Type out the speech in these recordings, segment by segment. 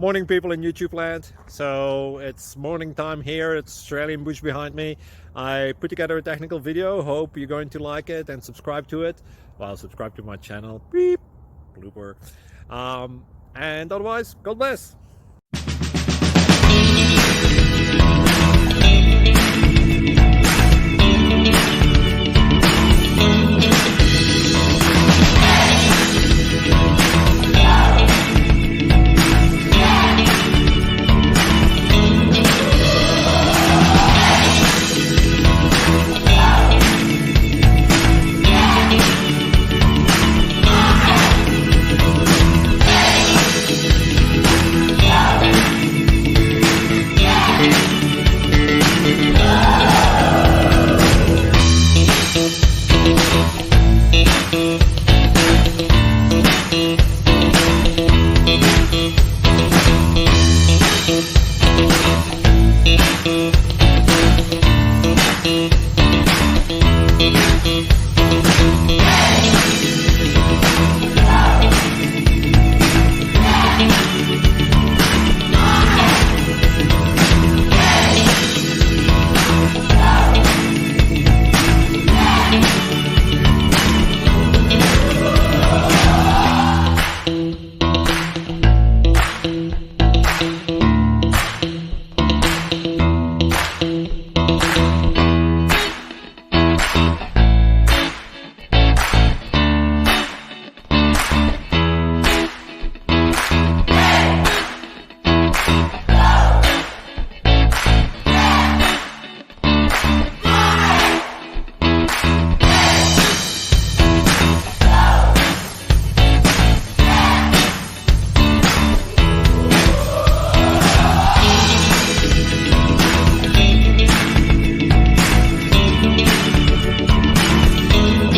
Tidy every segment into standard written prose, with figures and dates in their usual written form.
Morning, people in YouTube land. So it's morning time here. It's Australian bush behind me. I put together a technical video. Hope you're going to like it and subscribe to it. Well, subscribe to my channel. Beep. Blooper. And otherwise, God bless.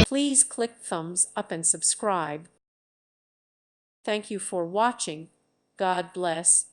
Please click thumbs up and subscribe. Thank you for watching. God bless.